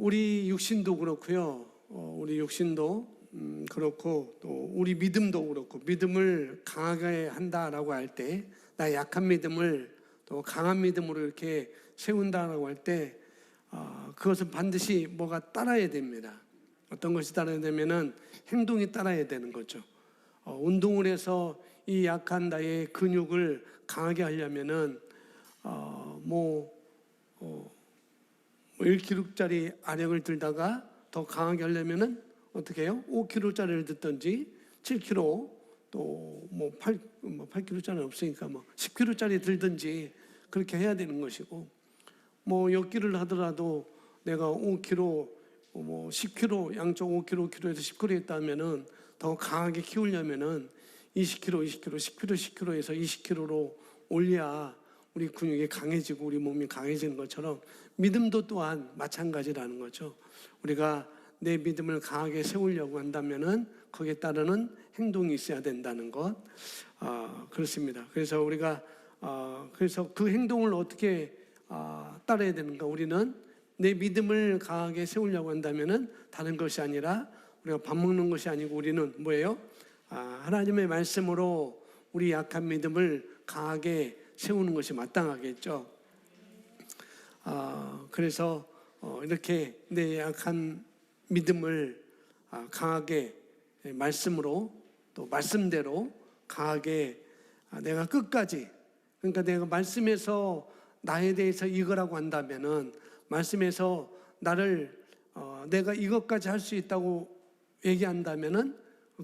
우리 육신도 그렇고요. 우리 육신도 그렇고 또 우리 믿음도 그렇고 믿음을 강하게 한다라고 할 때 나 약한 믿음을 또 강한 믿음으로 이렇게 세운다라고 할 때 그것은 반드시 뭐가 따라야 됩니다. 어떤 것이 따라야 되면은 행동이 따라야 되는 거죠. 운동을 해서 이 약한 나의 근육을 강하게 하려면은 1kg짜리 아령을 들다가 더 강하게 하려면은 어떻게 해요? 5kg짜리를 듣든지 7kg 또 8kg짜리 없으니까 10kg짜리 들든지 그렇게 해야 되는 것이고, 엮기를 하더라도 내가 5kg 10kg 양쪽 5kg 5kg에서 10kg 했다면은 더 강하게 키우려면은 20kg 10kg에서 20kg로 올려야 우리 근육이 강해지고 우리 몸이 강해지는 것처럼 믿음도 또한 마찬가지라는 거죠. 우리가 내 믿음을 강하게 세우려고 한다면은 거기에 따르는 행동이 있어야 된다는 것, 그렇습니다. 그래서 우리가 그래서 그 행동을 어떻게 따라야 되는가? 우리는 내 믿음을 강하게 세우려고 한다면은 다른 것이 아니라 우리가 밥 먹는 것이 아니고 우리는 뭐예요? 하나님의 말씀으로 우리 약한 믿음을 강하게 세우는 것이 마땅하겠죠. 그래서 이렇게 내 약한 믿음을 강하게 말씀으로 또 말씀대로 강하게 내가 끝까지, 그러니까 내가 말씀에서 나에 대해서 이거라고 한다면은 말씀에서 나를 내가 이것까지 할 수 있다고 얘기한다면은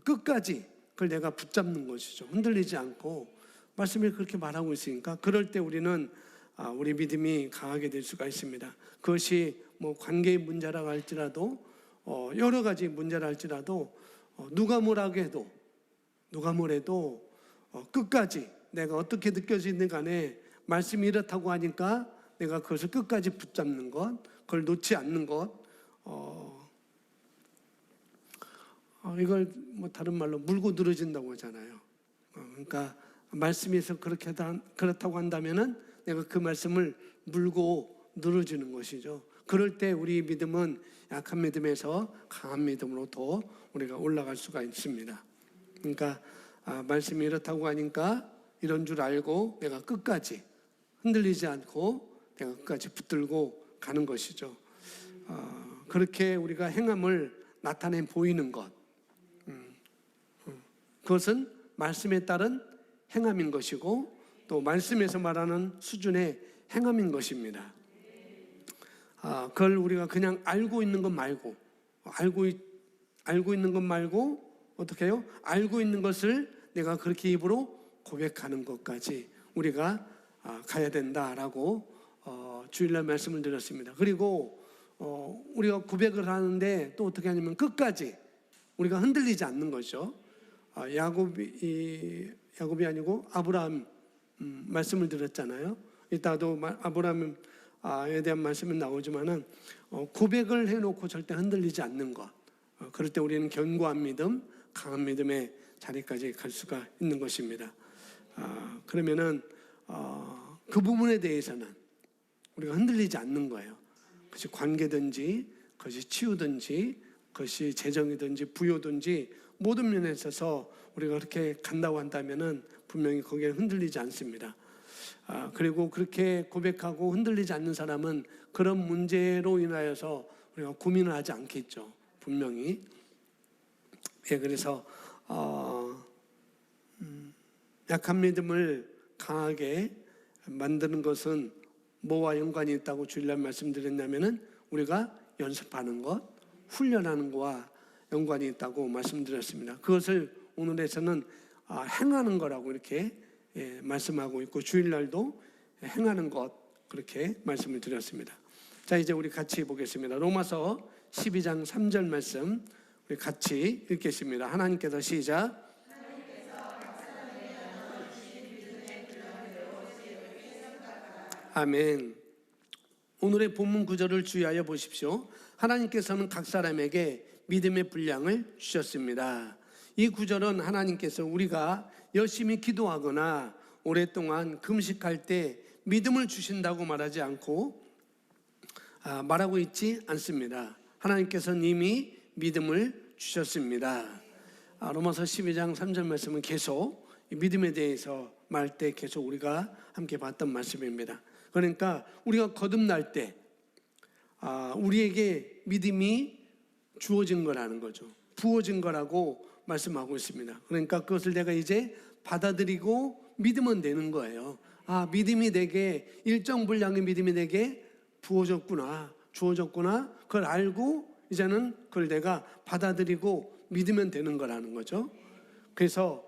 끝까지 그걸 내가 붙잡는 것이죠. 흔들리지 않고 말씀이 그렇게 말하고 있으니까 그럴 때 우리는 우리 믿음이 강하게 될 수가 있습니다. 그것이 관계의 문제라고 할지라도 여러 가지 문제라 할지라도 누가 뭐라고 해도 끝까지 내가 어떻게 느껴지든 간에 말씀이 이렇다고 하니까 내가 그것을 끝까지 붙잡는 것, 그걸 놓지 않는 것, 이걸 다른 말로 물고 늘어진다고 하잖아요. 그러니까 말씀에서 그렇다고 한다면은 내가 그 말씀을 물고 늘어지는 것이죠. 그럴 때 우리 믿음은 약한 믿음에서 강한 믿음으로 더 우리가 올라갈 수가 있습니다. 그러니까 말씀이 이렇다고 하니까 이런 줄 알고 내가 끝까지 흔들리지 않고 내가 끝까지 붙들고 가는 것이죠. 그렇게 우리가 행함을 나타내 보이는 것, 그것은 말씀에 따른 행함인 것이고 또 말씀에서 말하는 수준의 행함인 것입니다. 그걸 우리가 그냥 알고 있는 것 말고 어떻게 해요? 알고 있는 것을 내가 그렇게 입으로 고백하는 것까지 우리가 가야 된다라고 주일날 말씀을 드렸습니다. 그리고 우리가 고백을 하는데 또 어떻게 하냐면 끝까지 우리가 흔들리지 않는 거죠. 야곱이 아니고 아브라함 말씀을 드렸잖아요. 이따도 아브라함에 대한 말씀은 나오지만은 고백을 해놓고 절대 흔들리지 않는 것, 그럴 때 우리는 견고한 믿음, 강한 믿음의 자리까지 갈 수가 있는 것입니다. 그러면은 그 부분에 대해서는 우리가 흔들리지 않는 거예요. 그것이 관계든지 그것이 치유든지 그것이 재정이든지 부여든지 모든 면에 있어서 우리가 그렇게 간다고 한다면은 분명히 거기에 흔들리지 않습니다. 그리고 그렇게 고백하고 흔들리지 않는 사람은 그런 문제로 인하여서 우리가 고민을 하지 않겠죠. 분명히. 그래서 약한 믿음을 강하게 만드는 것은 뭐와 연관이 있다고 주일날 말씀드렸냐면은 우리가 연습하는 것, 훈련하는 것과 연관이 있다고 말씀드렸습니다. 그것을 오늘에서는 행하는 거라고 이렇게 말씀하고 있고 주일날도 행하는 것 그렇게 말씀을 드렸습니다. 자, 이제 우리 같이 보겠습니다. 로마서 12장 3절 말씀 우리 같이 읽겠습니다. 하나님께서 시작. 아멘. 오늘의 본문 구절을 주의하여 보십시오. 하나님께서는 각 사람에게 믿음의 분량을 주셨습니다. 이 구절은 하나님께서 우리가 열심히 기도하거나 오랫동안 금식할 때 믿음을 주신다고 말하지 않고 말하고 있지 않습니다. 하나님께서는 이미 믿음을 주셨습니다. 로마서 12장 3절 말씀은 계속 믿음에 대해서 말 때 계속 우리가 함께 봤던 말씀입니다. 그러니까 우리가 거듭날 때 우리에게 믿음이 주어진 거라는 거죠. 부어진 거라고 말씀하고 있습니다. 그러니까 그것을 내가 이제 받아들이고 믿으면 되는 거예요. 믿음이 내게, 일정 분량의 믿음이 내게 부어졌구나, 주어졌구나, 그걸 알고 이제는 그걸 내가 받아들이고 믿으면 되는 거라는 거죠. 그래서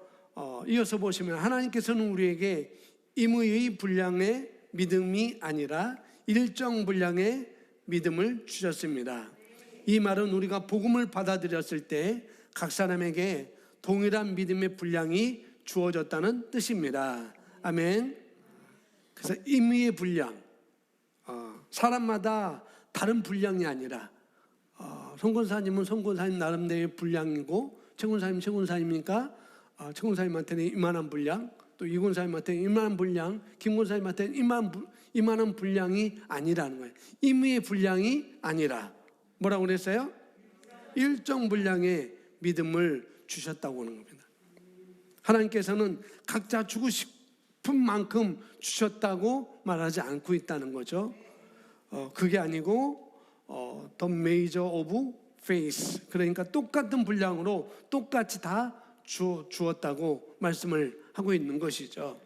이어서 보시면 하나님께서는 우리에게 임의의 분량의 믿음이 아니라 일정 분량의 믿음을 주셨습니다. 이 말은 우리가 복음을 받아들였을 때 각 사람에게 동일한 믿음의 분량이 주어졌다는 뜻입니다. 아멘. 그래서 임의의 분량, 사람마다 다른 분량이 아니라 선권사님은 선권사님 나름대로의 분량이고 최권사님 최권사님이니까 최권사님한테는 이만한 분량, 또 이권사님한테는 이만한 분량, 김권사님한테는 이만한 분량이 아니라는 거예요. 임의의 분량이 아니라 뭐라고 그랬어요? 일정 분량의 믿음을 주셨다고 하는 겁니다. 하나님께서는 각자 주고 싶은 만큼 주셨다고 말하지 않고 있다는 거죠. 그게 아니고 the measure of faith, 그러니까 똑같은 분량으로 똑같이 다 주었다고 말씀을 하고 있는 것이죠.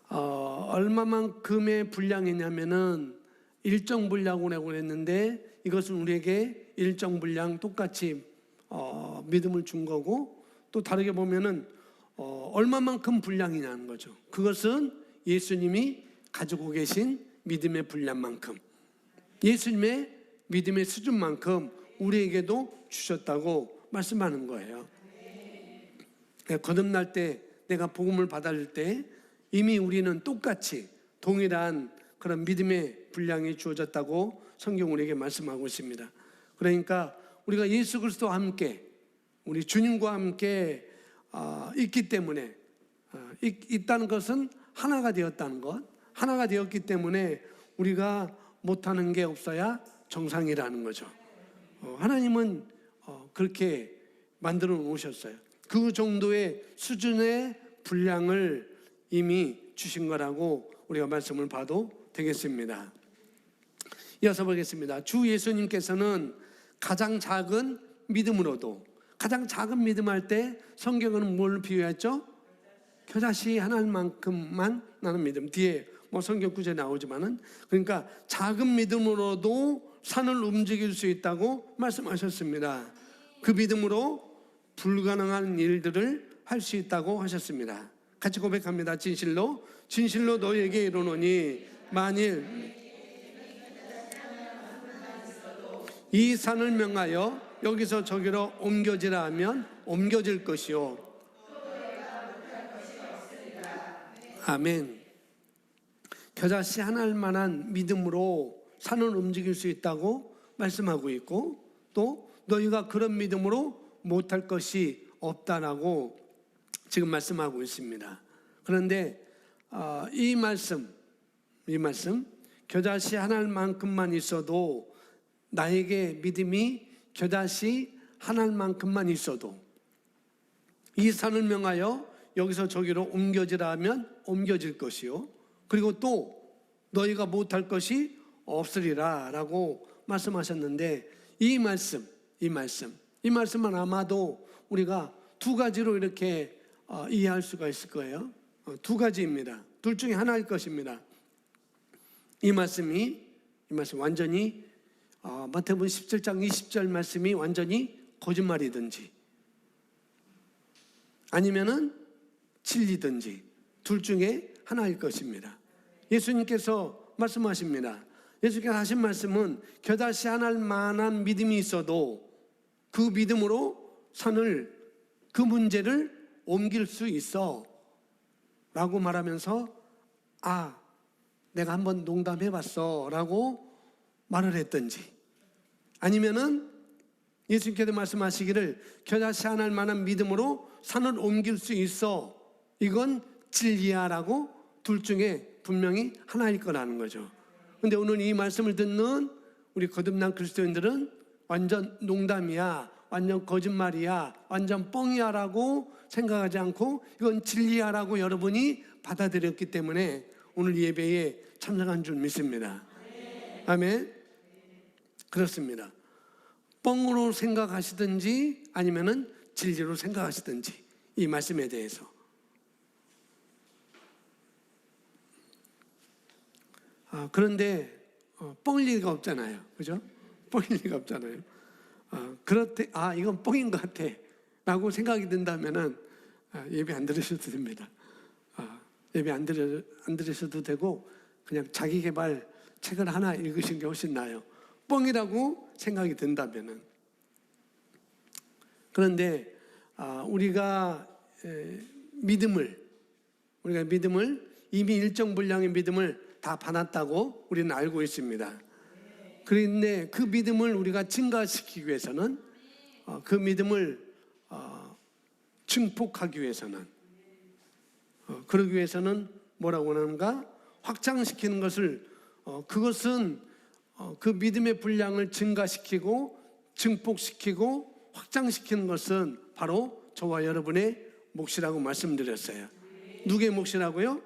얼마만큼의 분량이냐면은 일정 분량이라고 했는데 이것은 우리에게 일정 분량 똑같이 믿음을 준 거고, 또 다르게 보면은 얼마만큼 분량이냐는 거죠. 그것은 예수님이 가지고 계신 믿음의 분량만큼, 예수님의 믿음의 수준만큼 우리에게도 주셨다고 말씀하는 거예요. 거듭날 때, 내가 복음을 받을 때 이미 우리는 똑같이 동일한 그런 믿음의 분량이 주어졌다고 성경 우리에게 말씀하고 있습니다. 그러니까 우리가 예수 그리스도와 함께, 우리 주님과 함께 있기 때문에, 있다는 것은 하나가 되었다는 것, 하나가 되었기 때문에 우리가 못하는 게 없어야 정상이라는 거죠. 하나님은 그렇게 만들어 놓으셨어요. 그 정도의 수준의 분량을 이미 주신 거라고 우리가 말씀을 봐도 되겠습니다. 이어서 보겠습니다. 주 예수님께서는 가장 작은 믿음으로도, 가장 작은 믿음 할 때 성경은 뭘 비유했죠? 겨자씨 하나만큼만 나는 믿음. 뒤에 성경 구절에 나오지만은, 그러니까 작은 믿음으로도 산을 움직일 수 있다고 말씀하셨습니다. 그 믿음으로 불가능한 일들을 할 수 있다고 하셨습니다. 같이 고백합니다. 진실로 너희에게 이르노니 만일 이 산을 명하여 여기서 저기로 옮겨지라 하면 옮겨질 것이요. 아멘. 겨자씨 하나만한 믿음으로 산을 움직일 수 있다고 말씀하고 있고, 또 너희가 그런 믿음으로 못할 것이 없다라고 지금 말씀하고 있습니다. 그런데 이 말씀 겨자씨 하나만큼만 있어도, 나에게 믿음이 겨자씨 하나만큼만 있어도 이 산을 명하여 여기서 저기로 옮겨지라 하면 옮겨질 것이요, 그리고 또 너희가 못할 것이 없으리라 라고 말씀하셨는데, 이 말씀은 아마도 우리가 두 가지로 이렇게 이해할 수가 있을 거예요. 두 가지입니다. 둘 중에 하나일 것입니다. 이 말씀 완전히 마태복음 17장 20절 말씀이 완전히 거짓말이든지 아니면은 진리든지 둘 중에 하나일 것입니다. 예수님께서 말씀하십니다. 예수님께서 하신 말씀은 겨자씨 하나만한 믿음이 있어도 그 믿음으로 산을, 그 문제를 옮길 수 있어 라고 말하면서 내가 한번 농담해봤어 라고 말을 했든지, 아니면은 예수님께서 말씀하시기를 겨자씨 하나만한 믿음으로 산을 옮길 수 있어, 이건 진리야 라고 둘 중에 분명히 하나일 거라는 거죠. 근데 오늘 이 말씀을 듣는 우리 거듭난 그리스도인들은 완전 농담이야, 완전 거짓말이야, 완전 뻥이야 라고 생각하지 않고 이건 진리야 라고 여러분이 받아들였기 때문에 오늘 예배에 참석한 줄 믿습니다. 아멘. 그렇습니다. 뻥으로 생각하시든지 아니면은 진리로 생각하시든지 이 말씀에 대해서. 그런데 뻥일 리가 없잖아요. 그죠? 뻥일 리가 없잖아요. 그렇대, 이건 뻥인 것 같아 라고 생각이 든다면은 예배 안 들으셔도 됩니다. 예배 안 들으셔도 되고 그냥 자기 개발 책을 하나 읽으시는 게 훨씬 나아요. 뻥이라고 생각이 든다면은. 그런데 우리가 믿음을 이미 일정 분량의 믿음을 다 받았다고 우리는 알고 있습니다. 그런데 그 믿음을 우리가 증가시키기 위해서는 그 믿음을 증폭하기 위해서는 그러기 위해서는 뭐라고 하는가? 확장시키는 것을 그것은 그 믿음의 분량을 증가시키고 증폭시키고 확장시키는 것은 바로 저와 여러분의 몫이라고 말씀드렸어요. 누구의 몫이라고요?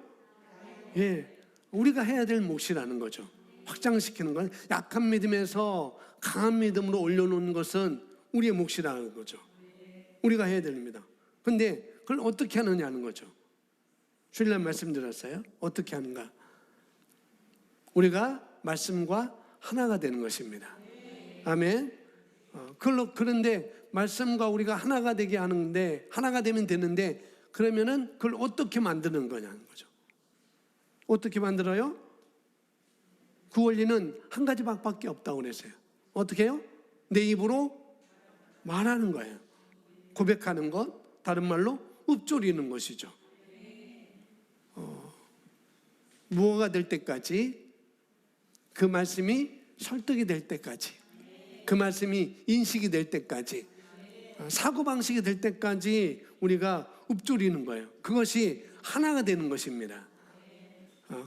예, 우리가 해야 될 몫이라는 거죠. 확장시키는 건 약한 믿음에서 강한 믿음으로 올려놓는 것은 우리의 몫이라는 거죠. 우리가 해야 됩니다. 그런데 그걸 어떻게 하느냐는 거죠. 주일날 말씀드렸어요. 어떻게 하는가? 우리가 말씀과 하나가 되는 것입니다. 아멘. 그런데 말씀과 우리가 하나가 되게 하는데 하나가 되면 되는데 그러면은 그걸 어떻게 만드는 거냐는 거죠. 어떻게 만들어요? 그 원리는 한 가지 방법밖에 없다고 그랬어요. 어떻게 해요? 내 입으로 말하는 거예요. 고백하는 것, 다른 말로 읊조리는 것이죠. 무어가 될 때까지, 그 말씀이 설득이 될 때까지, 그 말씀이 인식이 될 때까지, 사고방식이 될 때까지 우리가 읊조리는 거예요. 그것이 하나가 되는 것입니다.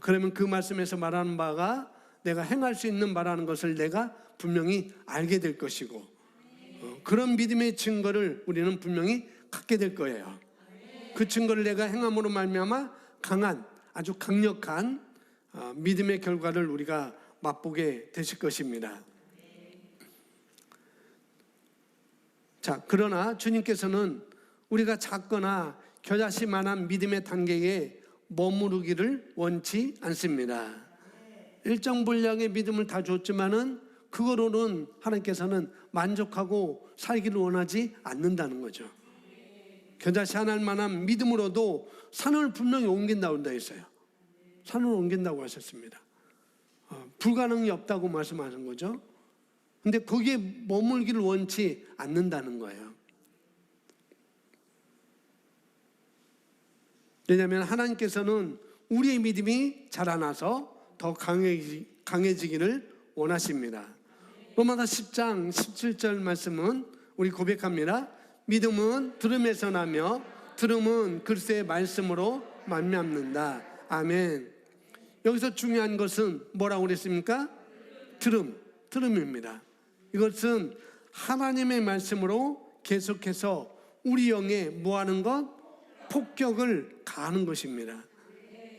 그러면 그 말씀에서 말하는 바가 내가 행할 수 있는 말하는 것을 내가 분명히 알게 될 것이고 그런 믿음의 증거를 우리는 분명히 갖게 될 거예요. 그 증거를 내가 행함으로 말미암아 강한 아주 강력한 믿음의 결과를 우리가 맛보게 되실 것입니다. 자, 그러나 주님께서는 우리가 작거나 겨자씨만한 믿음의 단계에 머무르기를 원치 않습니다. 일정 분량의 믿음을 다 줬지만은 그거로는 하나님께서는 만족하고 살기를 원하지 않는다는 거죠. 겨자씨 한 알만한 믿음으로도 산을 분명히 옮긴다고 했어요. 산을 옮긴다고 하셨습니다. 불가능이 없다고 말씀하신 거죠. 근데 거기에 머물기를 원치 않는다는 거예요. 왜냐하면 하나님께서는 우리의 믿음이 자라나서 더 강해지기를 원하십니다. 로마서 10장 17절 말씀은 우리 고백합니다. 믿음은 들음에서 나며 들음은 그리스도의 말씀으로 말미암는다. 아멘. 여기서 중요한 것은 뭐라고 그랬습니까? 들음입니다. 이것은 하나님의 말씀으로 계속해서 우리 영에 뭐하는 것? 폭격을 가하는 것입니다.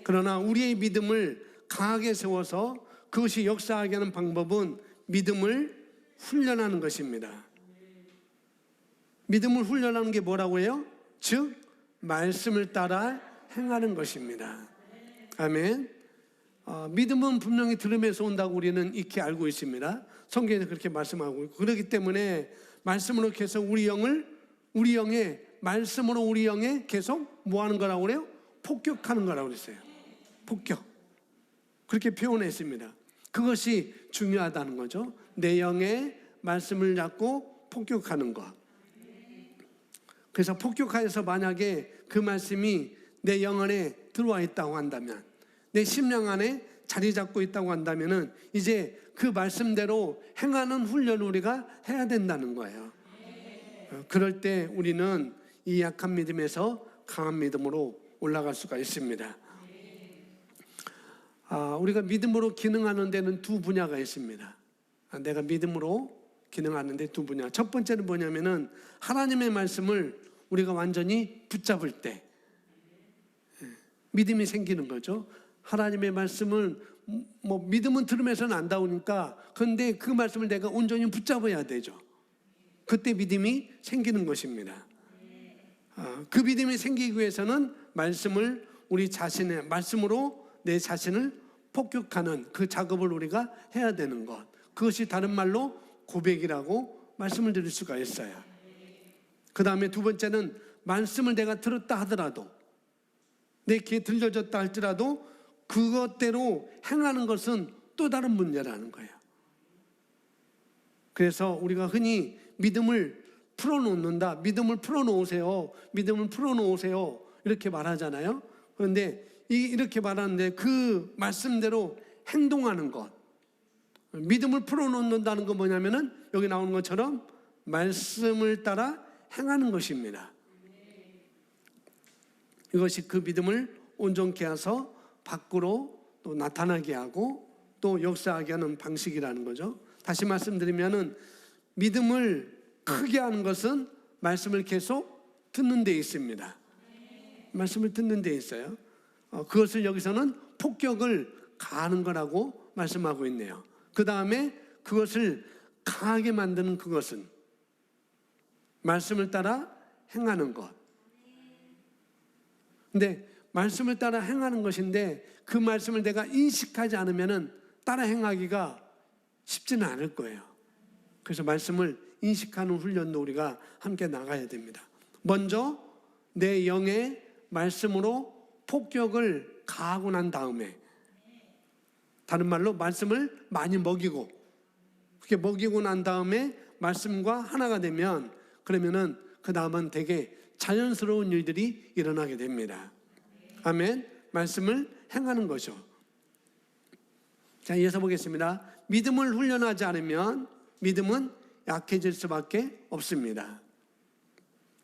그러나 우리의 믿음을 강하게 세워서 그것이 역사하게 하는 방법은 믿음을 훈련하는 것입니다. 믿음을 훈련하는 게 뭐라고 해요? 즉 말씀을 따라 행하는 것입니다. 아멘. 믿음은 분명히 들음에서 온다고 우리는 익히 알고 있습니다. 성경에서 그렇게 말씀하고 있고, 그렇기 때문에 말씀으로 계속 우리 영에 말씀으로 우리 영에 계속 뭐 하는 거라고 그래요? 폭격하는 거라고 그랬어요. 폭격. 그렇게 표현했습니다. 그것이 중요하다는 거죠. 내 영에 말씀을 잡고 폭격하는 것. 그래서 폭격하여서 만약에 그 말씀이 내 영 안에 들어와 있다고 한다면, 내 심령 안에 자리 잡고 있다고 한다면은 이제 그 말씀대로 행하는 훈련을 우리가 해야 된다는 거예요. 그럴 때 우리는 이 약한 믿음에서 강한 믿음으로 올라갈 수가 있습니다. 우리가 믿음으로 기능하는 데는 두 분야가 있습니다. 내가 믿음으로 기능하는 데 두 분야. 첫 번째는 뭐냐면은 하나님의 말씀을 우리가 완전히 붙잡을 때 믿음이 생기는 거죠. 하나님의 말씀을 믿음은 들으면서는 안 나오니까, 그런데 그 말씀을 내가 온전히 붙잡아야 되죠. 그때 믿음이 생기는 것입니다. 그 믿음이 생기기 위해서는 말씀을 우리 자신의 말씀으로 내 자신을 폭격하는 그 작업을 우리가 해야 되는 것, 그것이 다른 말로 고백이라고 말씀을 드릴 수가 있어요. 그 다음에 두 번째는 말씀을 내가 들었다 하더라도, 내 귀에 들려졌다 할지라도 그것대로 행하는 것은 또 다른 문제라는 거예요. 그래서 우리가 흔히 믿음을 풀어놓는다, 믿음을 풀어놓으세요, 믿음을 풀어놓으세요 이렇게 말하잖아요. 그런데 이렇게 말하는데 그 말씀대로 행동하는 것, 믿음을 풀어놓는다는 건 뭐냐면은 여기 나오는 것처럼 말씀을 따라 행하는 것입니다. 이것이 그 믿음을 온전케 해서 밖으로 또 나타나게 하고 또 역사하게 하는 방식이라는 거죠. 다시 말씀드리면은 믿음을 크게 하는 것은 말씀을 계속 듣는 데 있습니다. 말씀을 듣는 데 있어요. 그것을 여기서는 폭격을 가하는 거라고 말씀하고 있네요. 그 다음에 그것을 강하게 만드는 그것은 말씀을 따라 행하는 것. 근데 말씀을 따라 행하는 것인데 그 말씀을 내가 인식하지 않으면은 따라 행하기가 쉽지는 않을 거예요. 그래서 말씀을 인식하는 훈련도 우리가 함께 나가야 됩니다. 먼저 내 영의 말씀으로 폭격을 가하고 난 다음에, 다른 말로 말씀을 많이 먹이고, 그렇게 먹이고 난 다음에 말씀과 하나가 되면, 그러면은 그 다음은 되게 자연스러운 일들이 일어나게 됩니다. 아멘. 말씀을 행하는 거죠. 자, 이어서 보겠습니다. 믿음을 훈련하지 않으면 믿음은 약해질 수밖에 없습니다.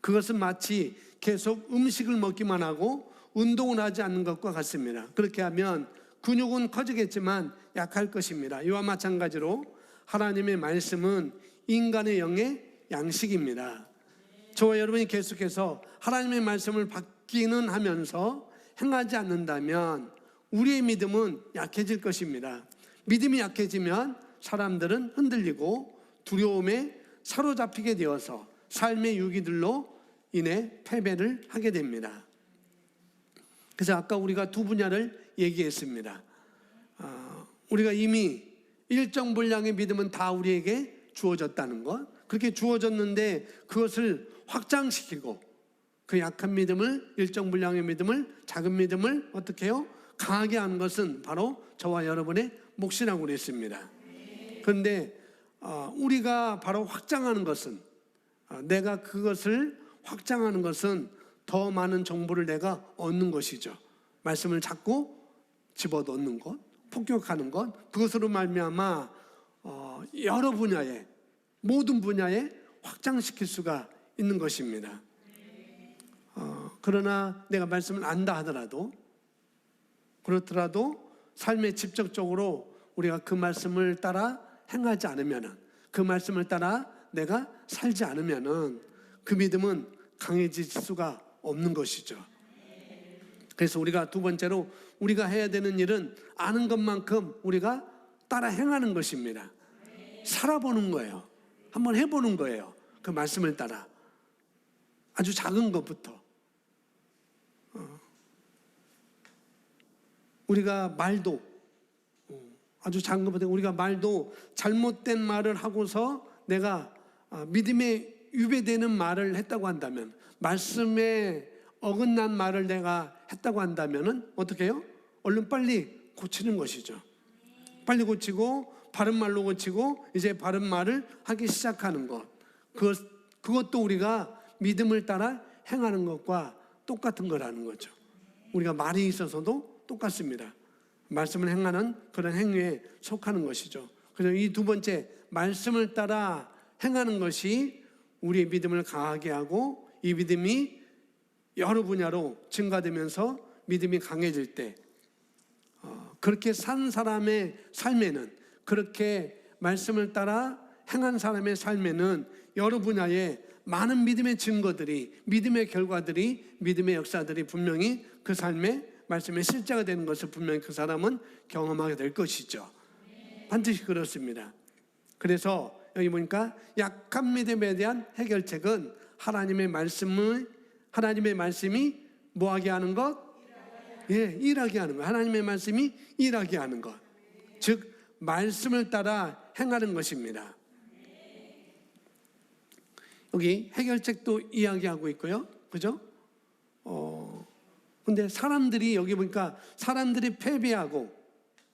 그것은 마치 계속 음식을 먹기만 하고 운동을 하지 않는 것과 같습니다. 그렇게 하면 근육은 커지겠지만 약할 것입니다. 이와 마찬가지로 하나님의 말씀은 인간의 영의 양식입니다. 저와 여러분이 계속해서 하나님의 말씀을 받기는 하면서 행하지 않는다면 우리의 믿음은 약해질 것입니다. 믿음이 약해지면 사람들은 흔들리고 두려움에 사로잡히게 되어서 삶의 유기들로 인해 패배를 하게 됩니다. 그래서 아까 우리가 두 분야를 얘기했습니다. 우리가 이미 일정 분량의 믿음은 다 우리에게 주어졌다는 것, 그렇게 주어졌는데 그것을 확장시키고 그 약한 믿음을, 일정 분량의 믿음을, 작은 믿음을 어떻게 해요? 강하게 하는 것은 바로 저와 여러분의 몫이라고 그랬습니다. 그런데 우리가 바로 확장하는 것은, 내가 그것을 확장하는 것은 더 많은 정보를 내가 얻는 것이죠. 말씀을 자꾸 집어넣는 것, 폭격하는 것, 그것으로 말미암아 여러 분야에, 모든 분야에 확장시킬 수가 있는 것입니다. 그러나 내가 말씀을 안다 하더라도, 그렇더라도 삶에 직접적으로 우리가 그 말씀을 따라 행하지 않으면은, 그 말씀을 따라 내가 살지 않으면은 그 믿음은 강해질 수가 없는 것이죠. 그래서 우리가 두 번째로 우리가 해야 되는 일은 아는 것만큼 우리가 따라 행하는 것입니다. 살아보는 거예요. 한번 해보는 거예요. 그 말씀을 따라. 아주 작은 것부터. 우리가 말도, 아주 작은 것부터 우리가 말도 잘못된 말을 하고서 내가 믿음에 위배되는 말을 했다고 한다면, 말씀에 어긋난 말을 내가 했다고 한다면은 어떻게 해요? 얼른 빨리 고치는 것이죠. 빨리 고치고 바른 말로 고치고 이제 바른 말을 하기 시작하는 것. 그것도 우리가 믿음을 따라 행하는 것과 똑같은 거라는 거죠. 우리가 말이 있어서도 똑같습니다. 말씀을 행하는 그런 행위에 속하는 것이죠. 그래서 이 두 번째, 말씀을 따라 행하는 것이 우리의 믿음을 강하게 하고, 이 믿음이 여러 분야로 증가되면서 믿음이 강해질 때 그렇게 산 사람의 삶에는, 그렇게 말씀을 따라 행한 사람의 삶에는 여러 분야에 많은 믿음의 증거들이, 믿음의 결과들이, 믿음의 역사들이 분명히 그 삶의 말씀의 실제가 되는 것을 분명히 그 사람은 경험하게 될 것이죠. 반드시 그렇습니다. 그래서 여기 보니까 약한 믿음에 대한 해결책은 하나님의 말씀이 뭐하게 하는 것? 일하게 하는 것. 하나님의 말씀이 일하게 하는 것. 즉 말씀을 따라 행하는 것입니다. 여기 해결책도 이야기하고 있고요. 그죠? 근데 사람들이 여기 보니까 사람들이 패배하고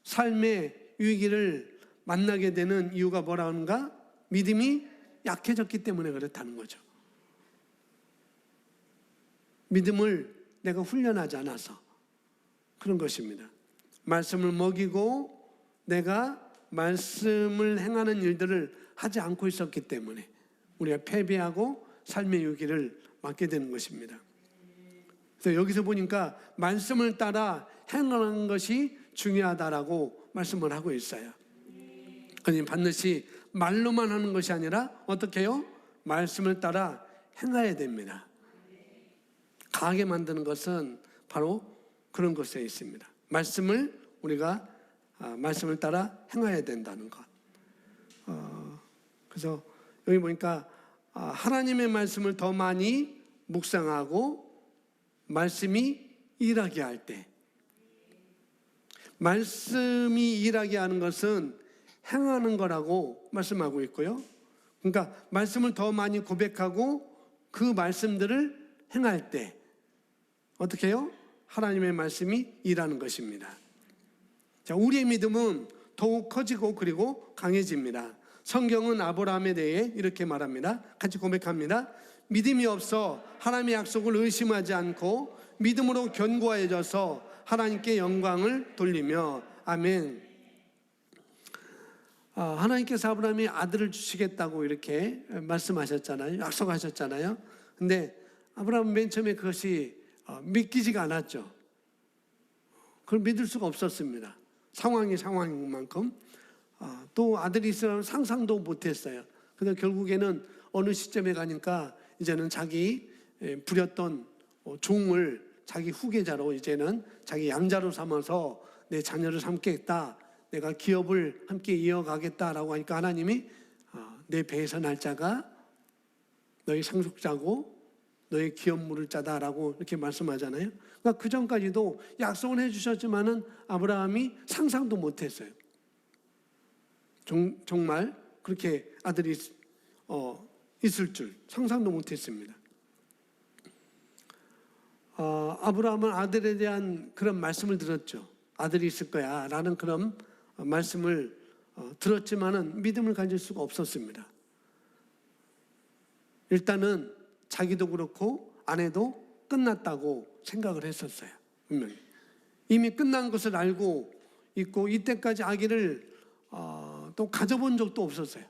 삶의 위기를 만나게 되는 이유가 뭐라는가? 믿음이 약해졌기 때문에 그렇다는 거죠. 믿음을 내가 훈련하지 않아서 그런 것입니다. 말씀을 먹이고 내가 말씀을 행하는 일들을 하지 않고 있었기 때문에 우리가 패배하고 삶의 위기를 맞게 되는 것입니다. 그래서 여기서 보니까 말씀을 따라 행하는 것이 중요하다라고 말씀을 하고 있어요. 그러니 반드시 말로만 하는 것이 아니라 어떻게 해요? 말씀을 따라 행해야 됩니다. 강하게 만드는 것은 바로 그런 것에 있습니다. 우리가 말씀을 따라 행해야 된다는 것. 그래서 여기 보니까 하나님의 말씀을 더 많이 묵상하고 말씀이 일하게 할 때, 말씀이 일하게 하는 것은 행하는 거라고 말씀하고 있고요. 그러니까 말씀을 더 많이 고백하고 그 말씀들을 행할 때 어떻게 해요? 하나님의 말씀이 일하는 것입니다. 자, 우리의 믿음은 더욱 커지고 그리고 강해집니다. 성경은 아브라함에 대해 이렇게 말합니다. 같이 고백합니다. 믿음이 없어 하나님의 약속을 의심하지 않고 믿음으로 견고해져서 하나님께 영광을 돌리며. 아멘. 하나님께서 아브라함이 아들을 주시겠다고 이렇게 말씀하셨잖아요. 약속하셨잖아요. 근데 아브라함은 맨 처음에 그것이 믿기지가 않았죠. 그걸 믿을 수가 없었습니다. 상황이 상황인 만큼. 또 아들이 있으라는 상상도 못했어요. 그래서 결국에는 어느 시점에 가니까 이제는 자기 부렸던 종을 자기 후계자로, 이제는 자기 양자로 삼아서 내 자녀를 삼겠다, 내가 기업을 함께 이어가겠다라고 하니까 하나님이 내 배에서 날 자가 너희 상속자고 너희 기업 물을 자다라고 이렇게 말씀하잖아요. 그러니까 그 전까지도 약속은 해주셨지만은 아브라함이 상상도 못했어요. 정말 그렇게 아들이 있을 줄 상상도 못했습니다. 아브라함은 아들에 대한 그런 말씀을 들었죠. 아들이 있을 거야 라는 그런 말씀을 들었지만은 믿음을 가질 수가 없었습니다. 일단은 자기도 그렇고 아내도 끝났다고 생각을 했었어요. 분명히 이미 끝난 것을 알고 있고 이때까지 아기를 또 가져본 적도 없었어요.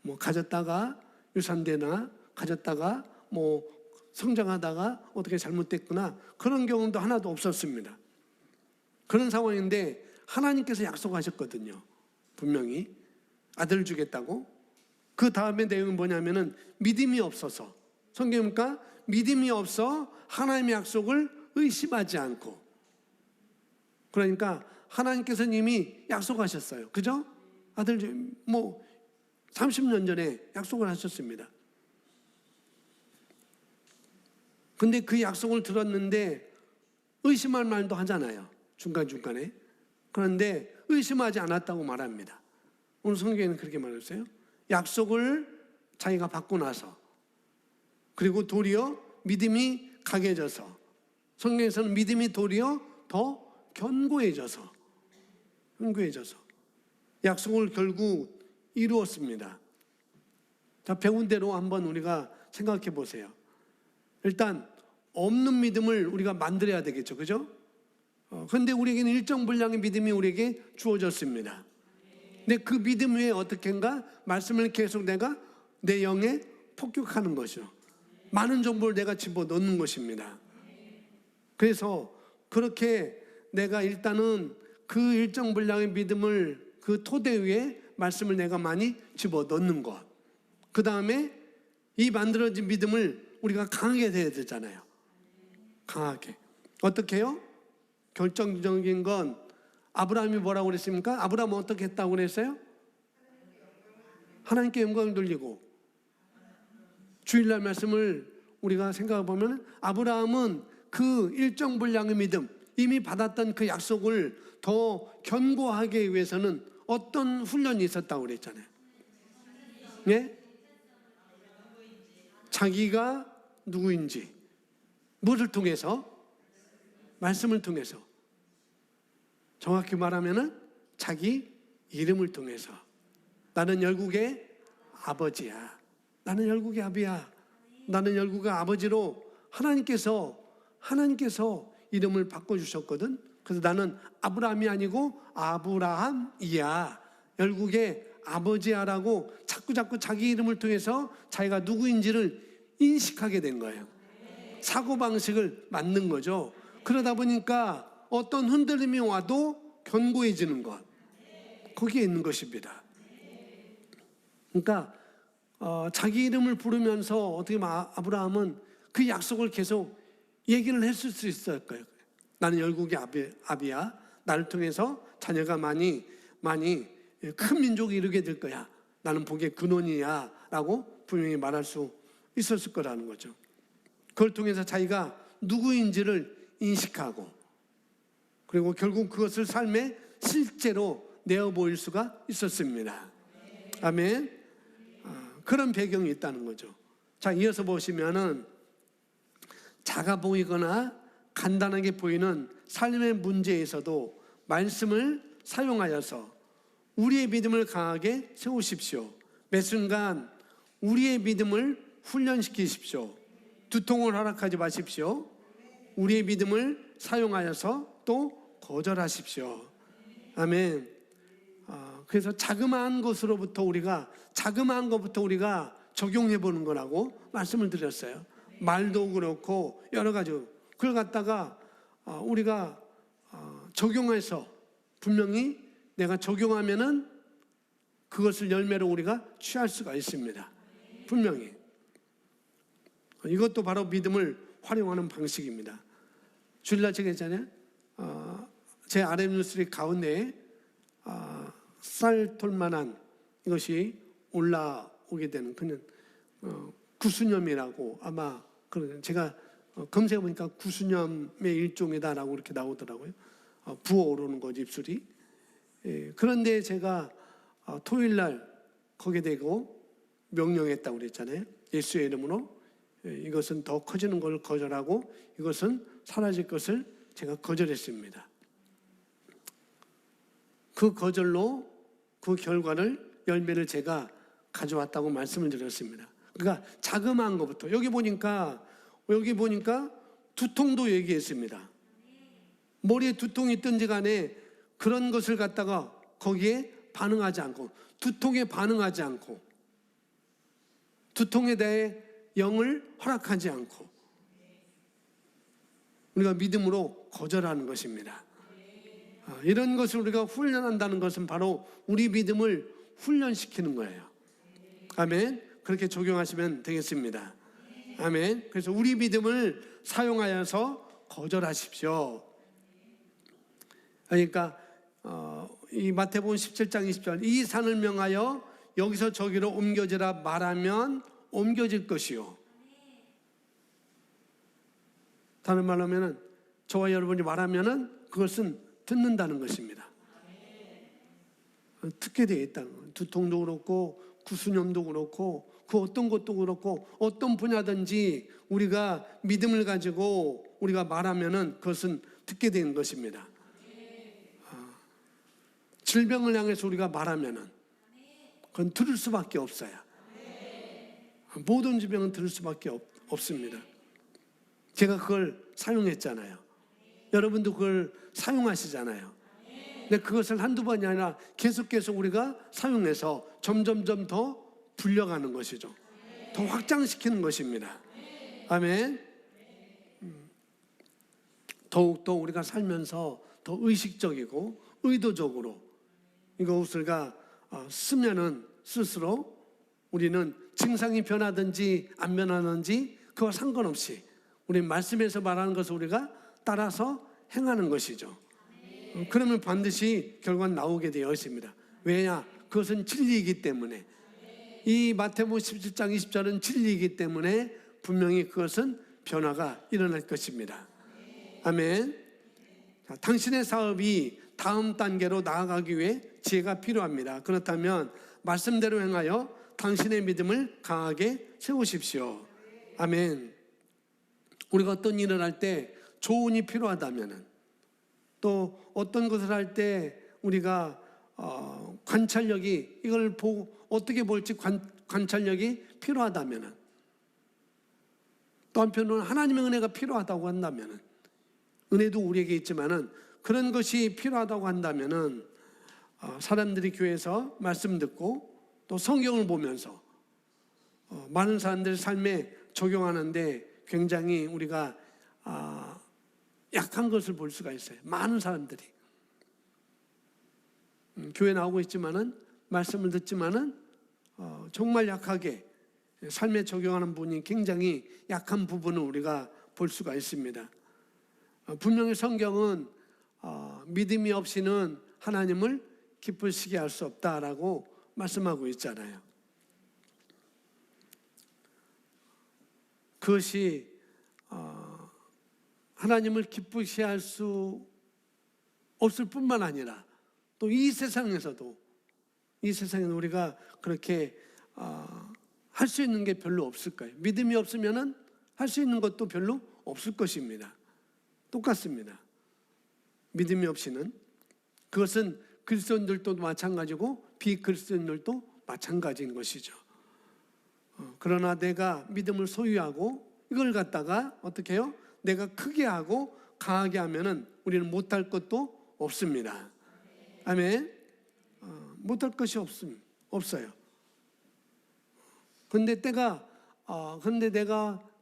뭐 가졌다가 유산되나, 가졌다가 뭐 성장하다가 어떻게 잘못됐구나, 그런 경험도 하나도 없었습니다. 그런 상황인데 하나님께서 약속하셨거든요. 분명히 아들을 주겠다고. 그 다음에 내용은 뭐냐면은 믿음이 없어서, 성경이니까 믿음이 없어 하나님의 약속을 의심하지 않고. 그러니까 하나님께서는 이미 약속하셨어요. 그죠? 아들 뭐 30년 전에 약속을 하셨습니다. 근데 그 약속을 들었는데 의심할 말도 하잖아요. 중간중간에. 그런데 의심하지 않았다고 말합니다. 오늘 성경에는 그렇게 말했어요. 약속을 자기가 받고 나서, 그리고 도리어 믿음이 강해져서, 성경에서는 믿음이 도리어 더 견고해져서 약속을 결국 이루었습니다. 자, 배운 대로 한번 우리가 생각해 보세요. 일단 없는 믿음을 우리가 만들어야 되겠죠. 그죠? 그런데 우리에게는 일정 분량의 믿음이 우리에게 주어졌습니다. 근데 그 믿음 위에 어떻게인가 말씀을 계속 내가 내 영에 폭격하는 것이죠. 많은 정보를 내가 집어넣는 것입니다. 그래서 그렇게 내가 일단은 그 일정 분량의 믿음을 그 토대 위에 말씀을 내가 많이 집어넣는 것. 그 다음에 이 만들어진 믿음을 우리가 강하게 해야 되잖아요. 강하게. 어떻게 해요? 결정적인 건 아브라함이 뭐라고 그랬습니까? 아브라함은 어떻게 했다고 그랬어요? 하나님께 영광을 돌리고. 주일날 말씀을 우리가 생각해 보면 아브라함은 그 일정 분량의 믿음, 이미 받았던 그 약속을 더 견고하게 위해서는 어떤 훈련이 있었다고 그랬잖아요. 예? 자기가 누구인지, 무엇을 통해서? 말씀을 통해서. 정확히 말하면은 자기 이름을 통해서. 나는 열국의 아버지야. 나는 열국의 아비야. 나는 열국의 아버지로 하나님께서 이름을 바꿔주셨거든. 그래서 나는 아브라함이 아니고 아브라함이야. 열국의 아버지야라고 자꾸 자기 이름을 통해서 자기가 누구인지를 인식하게 된 거예요. 사고방식을 만든 거죠. 그러다 보니까 어떤 흔들림이 와도 견고해지는 것. 거기에 있는 것입니다. 그러니까 자기 이름을 부르면서 어떻게 보면 아브라함은 그 약속을 계속 얘기를 했을 수 있을 거예요. 나는 열국의 아비야. 나를 통해서 자녀가 많이 큰 민족이 이루게 될 거야. 나는 복의 근원이야 라고 분명히 말할 수 있었을 거라는 거죠. 그걸 통해서 자기가 누구인지를 인식하고, 그리고 결국 그것을 삶에 실제로 내어 보일 수가 있었습니다. 아멘. 그런 배경이 있다는 거죠. 자, 이어서 보시면은 작아 보이거나 간단하게 보이는 삶의 문제에서도 말씀을 사용하여서 우리의 믿음을 강하게 세우십시오. 매 순간 우리의 믿음을 훈련시키십시오. 두통을 허락하지 마십시오. 우리의 믿음을 사용하여서 또 거절하십시오. 아멘. 그래서 자그마한 것부터 우리가 적용해 보는 거라고 말씀을 드렸어요. 말도 그렇고 여러 가지 그걸 갖다가 우리가 적용해서 분명히 내가 적용하면은 그것을 열매로 우리가 취할 수가 있습니다. 분명히. 이것도 바로 믿음을 활용하는 방식입니다. 주일날 제가 했잖아요. 제 RMU3 가운데에 쌀톨만한 이것이 올라오게 되는 그는 구수염이라고 아마 제가 검색해 보니까 구수염의 일종이다라고 이렇게 나오더라고요. 부어오르는 거지 입술이. 예, 그런데 제가 토요일날 거기에 대고 명령했다고 그랬잖아요. 예수의 이름으로. 예, 이것은 더 커지는 걸 거절하고 이것은 사라질 것을 제가 거절했습니다. 그 거절로 그 결과를 열매를 제가 가져왔다고 말씀을 드렸습니다. 그러니까 자그마한 것부터 여기 보니까 두통도 얘기했습니다. 머리에 두통이 있든지 간에 그런 것을 갖다가 거기에 반응하지 않고 두통에 반응하지 않고 두통에 대해 영을 허락하지 않고 우리가 믿음으로 거절하는 것입니다. 이런 것을 우리가 훈련한다는 것은 바로 우리 믿음을 훈련시키는 거예요. 아멘. 그렇게 적용하시면 되겠습니다. 아멘. 그래서 우리 믿음을 사용하여서 거절하십시오. 그러니까 이 마태복음 17장 20절 이 산을 명하여 여기서 저기로 옮겨지라 말하면 옮겨질 것이요. 다른 말로 하면은 저와 여러분이 말하면은 그것은 듣는다는 것입니다. 듣게 되어 있다는 거예요. 두통도 그렇고 구수염도 그렇고 그 어떤 것도 그렇고 어떤 분야든지 우리가 믿음을 가지고 우리가 말하면은 그것은 듣게 되는 것입니다. 질병을 향해서 우리가 말하면은 그건 들을 수밖에 없어요. 모든 질병은 들을 수밖에 없습니다. 제가 그걸 사용했잖아요. 여러분도 그걸 사용하시잖아요. 근데 그것을 한두 번이 아니라 계속 우리가 사용해서 점점 더 불려가는 것이죠. 더 확장시키는 것입니다. 아멘. 더욱더 우리가 살면서 더 의식적이고 의도적으로 이것을 쓰면은 쓸수록 우리는 증상이 변하든지 안 변하든지 그와 상관없이 우리 말씀에서 말하는 것을 우리가 따라서 행하는 것이죠. 그러면 반드시 결과는 나오게 되어 있습니다. 왜냐? 그것은 진리이기 때문에. 이 마태복음 17장 20절은 진리이기 때문에 분명히 그것은 변화가 일어날 것입니다. 아멘. 자, 당신의 사업이 다음 단계로 나아가기 위해 지혜가 필요합니다. 그렇다면 말씀대로 행하여 당신의 믿음을 강하게 세우십시오. 아멘. 우리가 어떤 일을 할 때 조언이 필요하다면, 또 어떤 것을 할 때 우리가 관찰력이, 이걸 보고 어떻게 볼지 관찰력이 필요하다면, 또 한편으로는 하나님의 은혜가 필요하다고 한다면, 은혜도 우리에게 있지만은 그런 것이 필요하다고 한다면은 사람들이 교회에서 말씀 듣고 또 성경을 보면서 많은 사람들 삶에 적용하는데 굉장히 우리가 약한 것을 볼 수가 있어요. 많은 사람들이 교회 나오고 있지만은, 말씀을 듣지만은 정말 약하게 삶에 적용하는 분이 굉장히 약한 부분을 우리가 볼 수가 있습니다. 분명히 성경은 믿음이 없이는 하나님을 기쁘시게 할 수 없다라고 말씀하고 있잖아요. 그것이 하나님을 기쁘시게 할 수 없을 뿐만 아니라 또 이 세상에서도 우리가 그렇게 할 수 있는 게 별로 없을 거예요. 믿음이 없으면은 할 수 있는 것도 별로 없을 것입니다. 똑같습니다. 믿음이 없이는. 그것은 그리스도인들도 마찬가지고 비그리스도인들도 마찬가지인 것이죠. 그러나 내가 믿음을 소유하고 이걸 갖다가 어떻게 해요? 내가 크게 하고 강하게 하면은 우리는 못할 것도 없습니다. 아멘. 못할 것이 없어요. 근데 내가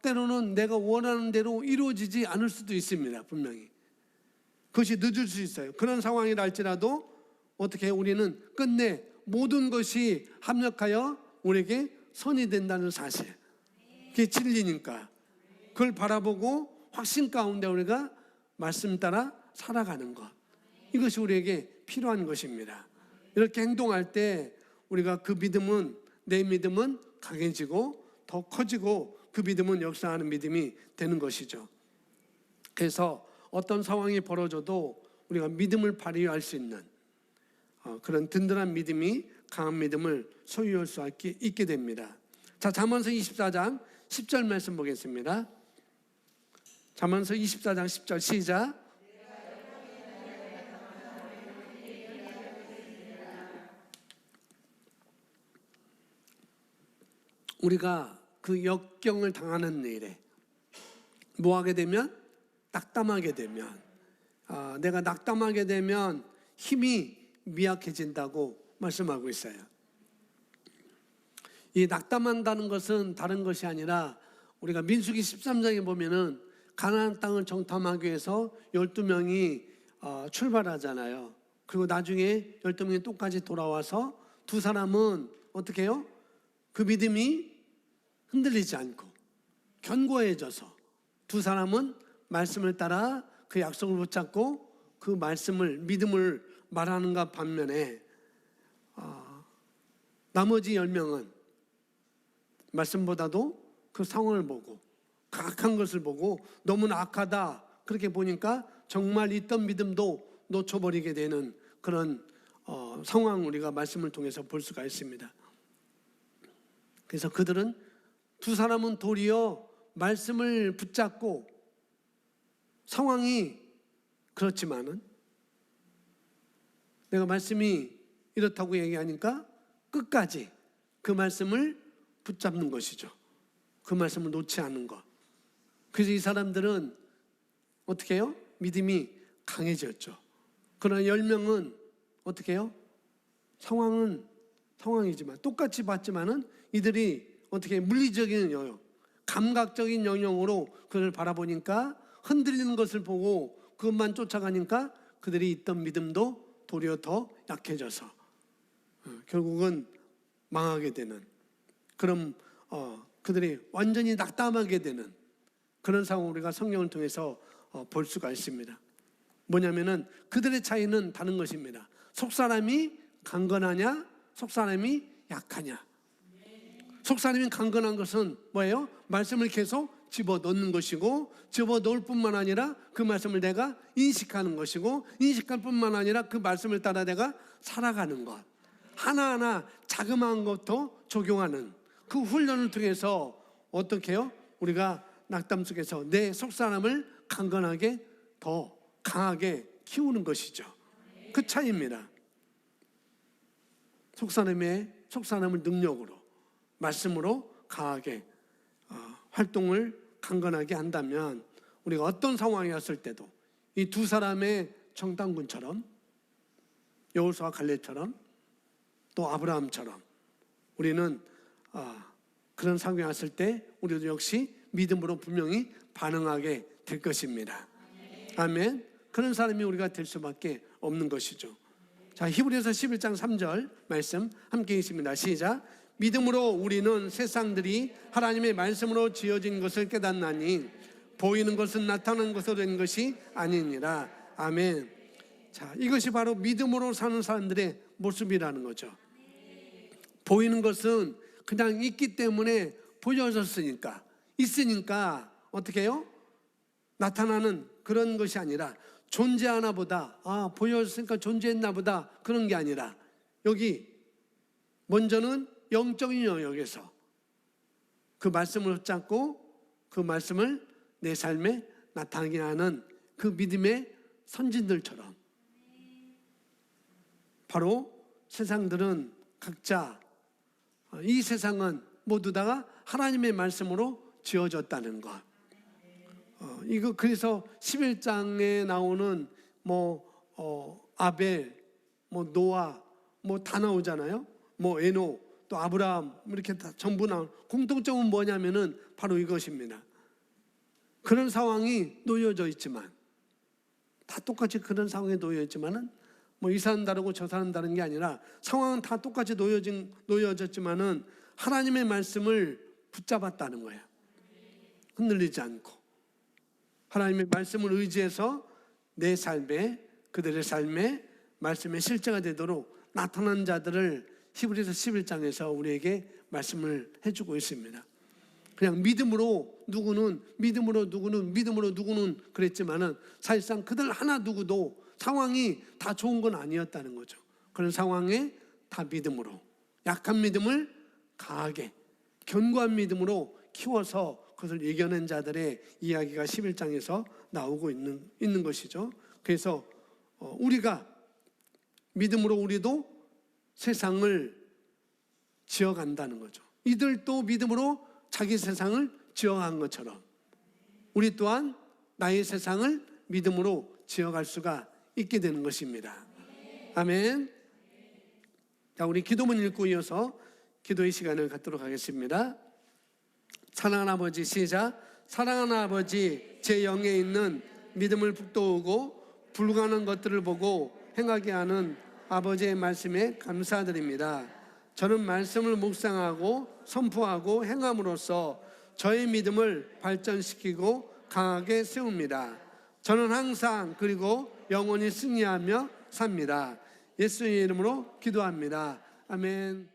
때로는 내가 원하는 대로 이루어지지 않을 수도 있습니다. 분명히. 그것이 늦을 수 있어요. 그런 상황이라 할지라도 어떻게 해요? 우리는 끝내 모든 것이 합력하여 우리에게 선이 된다는 사실. 그게 진리니까. 그걸 바라보고 확신 가운데 우리가 말씀 따라 살아가는 것. 이것이 우리에게 필요한 것입니다. 이렇게 행동할 때 우리가 내 믿음은 강해지고 더 커지고 그 믿음은 역사하는 믿음이 되는 것이죠. 그래서 어떤 상황이 벌어져도 우리가 믿음을 발휘할 수 있는 그런 든든한 믿음이, 강한 믿음을 소유할 수 있게 됩니다. 자, 잠언서 24장 10절 말씀 보겠습니다. 잠언서 24장 10절 시작. 우리가 그 역경을 당하는 일에 뭐하게 되면? 낙담하게 되면, 내가 낙담하게 되면 힘이 미약해진다고 말씀하고 있어요. 이 낙담한다는 것은 다른 것이 아니라 우리가 민수기 13장에 보면은 가나안 땅을 정탐하기 위해서 12명이 출발하잖아요. 그리고 나중에 12명이 똑같이 돌아와서 두 사람은 어떻게 해요? 그 믿음이 흔들리지 않고 견고해져서 두 사람은 말씀을 따라 그 약속을 붙잡고 그 믿음을 말하는가 반면에 나머지 10명은 말씀보다도 그 상황을 보고 악한 것을 보고 너무나 악하다 그렇게 보니까 정말 있던 믿음도 놓쳐버리게 되는 그런 상황 우리가 말씀을 통해서 볼 수가 있습니다. 그래서 그들은 두 사람은 도리어 말씀을 붙잡고 상황이 그렇지만은 내가 말씀이 이렇다고 얘기하니까 끝까지 그 말씀을 붙잡는 것이죠. 그 말씀을 놓지 않는 것. 그래서 이 사람들은 어떻게 해요? 믿음이 강해졌죠. 그러나 10명은 어떻게 해요? 상황은 상황이지만 똑같이 봤지만은 이들이 어떻게 물리적인 영역, 감각적인 영역으로 그를 바라보니까 흔들리는 것을 보고 그것만 쫓아가니까 그들이 있던 믿음도 도리어 더 약해져서 결국은 망하게 되는 그런 그들이 완전히 낙담하게 되는 그런 상황을 우리가 성경을 통해서 볼 수가 있습니다. 뭐냐면은 그들의 차이는 다른 것입니다. 속사람이 강건하냐, 속사람이 약하냐. 속사람이 강건한 것은 뭐예요? 말씀을 계속 집어넣는 것이고, 집어넣을 뿐만 아니라 그 말씀을 내가 인식하는 것이고, 인식할 뿐만 아니라 그 말씀을 따라 내가 살아가는 것, 하나하나 자그마한 것도 적용하는 그 훈련을 통해서 어떻게 해요? 우리가 낙담 속에서 내 속사람을 강건하게 더 강하게 키우는 것이죠. 그 차이입니다. 속사람을 능력으로, 말씀으로 강하게 활동을 강건하게 한다면 우리가 어떤 상황이 왔을 때도 이 두 사람의 정탐꾼처럼, 여호수아와 갈렙처럼, 또 아브라함처럼 우리는 그런 상황이 왔을 때 우리도 역시 믿음으로 분명히 반응하게 될 것입니다. 아멘. 그런 사람이 우리가 될 수밖에 없는 것이죠. 자, 히브리서 11장 3절 말씀 함께 읽습니다. 시작. 믿음으로 우리는 세상들이 하나님의 말씀으로 지어진 것을 깨닫나니 보이는 것은 나타난 것으로 된 것이 아니니라. 아멘. 자, 이것이 바로 믿음으로 사는 사람들의 모습이라는 거죠. 보이는 것은 그냥 있기 때문에 보여졌으니까, 있으니까 어떻게 해요? 나타나는 그런 것이 아니라 존재하나 보다, 보여졌으니까 존재했나 보다, 그런 게 아니라 여기 먼저는 영적인 영역에서 그 말씀을 붙잡고 그 말씀을 내 삶에 나타나게 하는 그 믿음의 선진들처럼, 바로 세상들은 각자, 이 세상은 모두 다가 하나님의 말씀으로 지어졌다는 것. 이거 그래서 11장에 나오는 아벨, 노아 다 나오잖아요. 에노, 또 아브라함 이렇게 다 전부 나온 공통점은 뭐냐면은 바로 이것입니다. 그런 상황이 놓여져 있지만, 다 똑같이 그런 상황에 놓여 있지만은 이 사람 다르고 저 사람 다른 게 아니라 상황은 다 똑같이 놓여졌지만은 하나님의 말씀을 붙잡았다는 거예요. 흔들리지 않고 하나님의 말씀을 의지해서 내 삶에, 그들의 삶에 말씀의 실제가 되도록 나타난 자들을 히브리서 11장에서 우리에게 말씀을 해주고 있습니다. 그냥 믿음으로 누구는 그랬지만은 사실상 그들 하나 누구도 상황이 다 좋은 건 아니었다는 거죠. 그런 상황에 다 믿음으로, 약한 믿음을 강하게, 견고한 믿음으로 키워서 그것을 이겨낸 자들의 이야기가 11장에서 나오고 있는 것이죠. 그래서 우리가 믿음으로 우리도 세상을 지어간다는 거죠. 이들도 믿음으로 자기 세상을 지어간 것처럼 우리 또한 나의 세상을 믿음으로 지어갈 수가 있게 되는 것입니다. 아멘. 자, 우리 기도문 읽고 이어서 기도의 시간을 갖도록 하겠습니다. 사랑하는 아버지, 시작. 사랑하는 아버지, 제 영에 있는 믿음을 북돋우고 불가능한 것들을 보고 행하게 하는 아버지의 말씀에 감사드립니다. 저는 말씀을 묵상하고 선포하고 행함으로써 저의 믿음을 발전시키고 강하게 세웁니다. 저는 항상 그리고 영원히 승리하며 삽니다. 예수의 이름으로 기도합니다. 아멘.